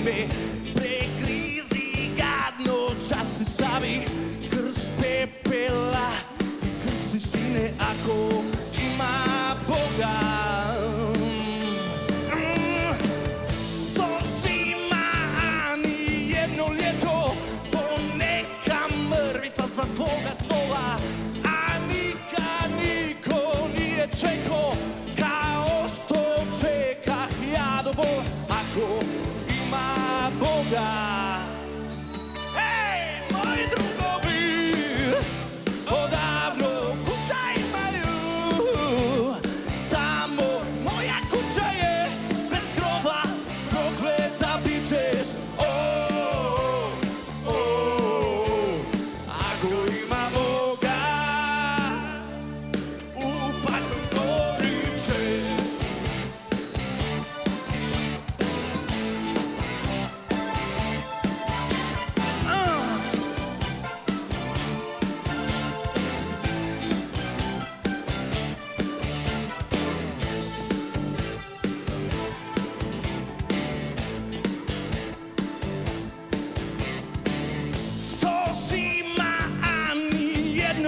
me pregrizi gadno čas se stavi krst pepela i krst tišine ako ima Boga. Sto zima, a ni jedno ljeto, poneka mrvica sa tvoga stola, a nikad niko nije čekao kao što čekah ja do bola ako ima Boga. Hej, moji drugovi, odavno kuća imaju, samo moja kuća je bez krova, prokleta bit ćeš. Ako ima Boga, u paklu gorit ćeš.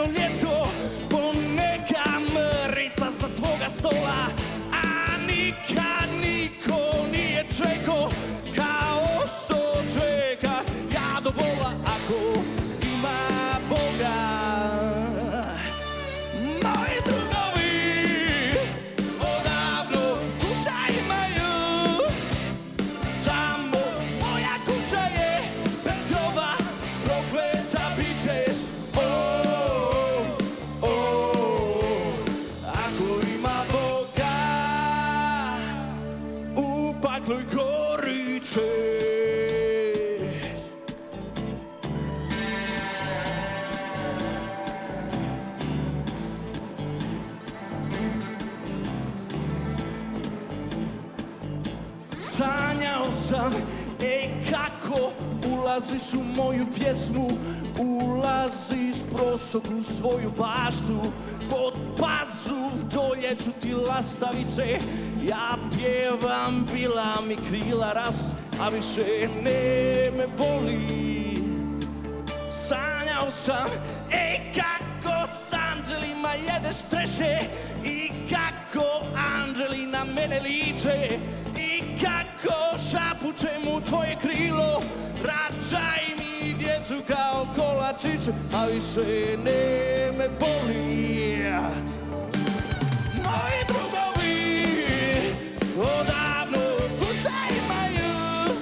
Ljeto, poneka mrvica sa tvoga stola, a nikad niko nije čekao kao što čeka ja do bola ako ima Boga. Moji drugovi odavno kuća imaju, samo moja kuća je bez krova, prokleta bit ćeš. Pakloj gorit ćeš. Sanjao sam, kako ulaziš u moju pjesmu, ulaziš prosto kroz svoju baštu, pod pazuv doljeću ti lastavice, ja pjevam, bila mi krila rast, a više ne me boli. Sanjao sam, kako s anđelima jedeš treše i kako anđeli na mene liče i kako šapućem u tvoje krilo, rađaj mi djecu kao kolačiće, a više ne me boli. Moji drugovi odavno kuća imaju,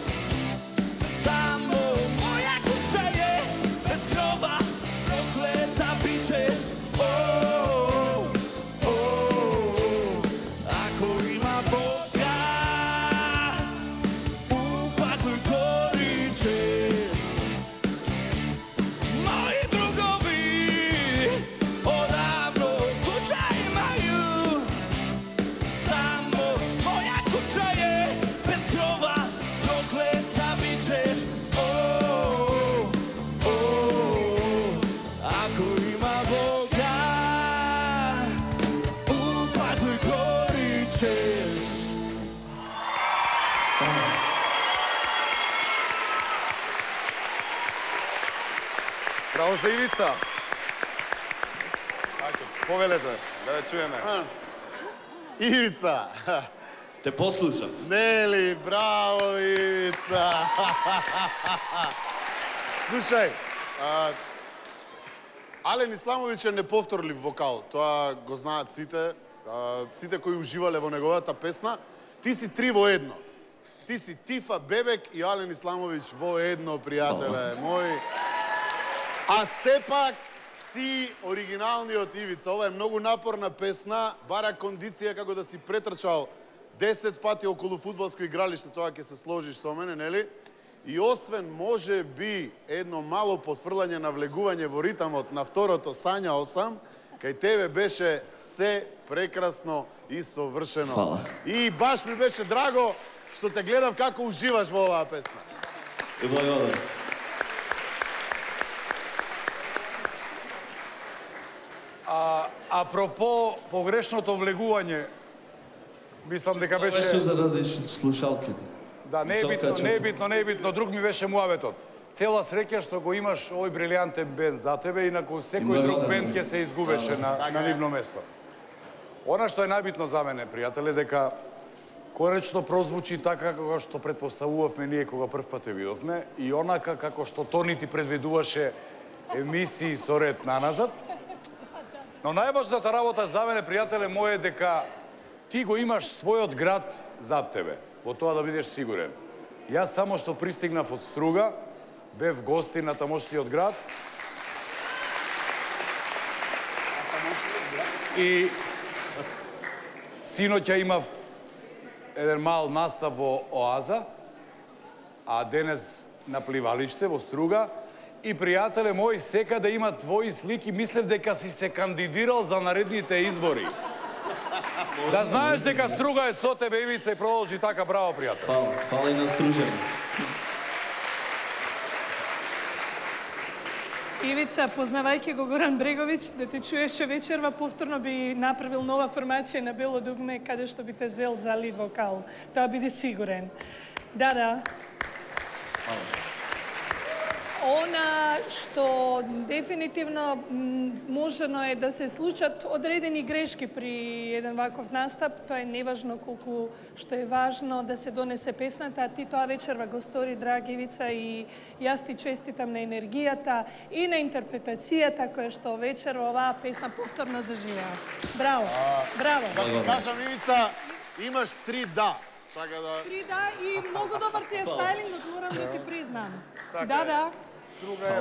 samo moja kuća je bez krova, prokleta bit ćeš. Ako ima Boga, u paklu gorit ćeš. Moji drugovi odavno kuća imaju, samo moja kuća je bez krova, prokleta bit ćeš. Ako ima Boga, u paklu gorit ćeš. Bravo za Ivica. Povedete, da čujeme. Ivica. Te poslušam. Neli, bravo Ivica. Слушај, Ален Исламовиќ е неповторлив вокал. Тоа го знаат сите. Сите кои уживале во неговата песна. Ти си три во едно. Ти си Тифа Бебек и Ален Исламовиќ во едно, пријателе мој. А сепак си оригиналниот Ивица. Ова е многу напорна песна, бара кондиција како да си претрчал 10 пати околу фудбалско игралиште, тоа ќе се сложиш со мене, нели? И освен може би едно мало подфрлање на влегување во ритамот на второто Сањао сам, кај тебе беше се прекрасно и совршено. Фала. И баш ми беше драго што те гледав како уживаш во оваа песна. И благодарам. Апропо погрешното влегување, мислам дека беше... Беше заради слушалките. Да, не е битно, друг ми беше муаветот. Цела среќа што го имаш овој брилијантен бенд за тебе, инаку секој друг бенд ќе се изгубеше на нивно место. Она што е најбитно за мене, пријателе, дека конечно прозвучи така како што претпоставувавме ние кога прв пат те видовме и онака како што Тони ти предвидуваше емисии со ред наназад. Но најважната работа за мене, пријателе мој, е дека ти го имаш својот град зад тебе, во тоа да бидеш сигурен. Јас само што пристигнав од Струга, бев гостин на тамошниот град. И синоќа имав еден мал настав во Оаза, а денес на пливалиште во Струга. И пријателе мој, секаде има твои слики, мислев дека си се кандидирал за наредните избори. Да знаеш дека Струга е со тебе, Ивица, и продолжи така, браво, пријател. Фала и на Стружани. Ивица, познавајќи го Горан Бреговиќ, да те чуеше вечерва, повторно би направил нова формација на Бело дугме, каде што би те зел за лид вокал. Тоа биде сигурен. Да. Она што дефинитивно можено е да се случат одредени грешки при еден ваков настап, тоа е неважно колку што е важно да се донесе песната, а ти тоа вечерва го стори, драги Ивица, и јас ти честитам на енергијата и на интерпретацијата која што вечерва оваа песна повторно заживеа. Браво, браво. Да ти кажам, Ивица, имаш 3 да. Така да... 3 да и многу добар ти е стайлингот, морам да ти признам. Да. Друга е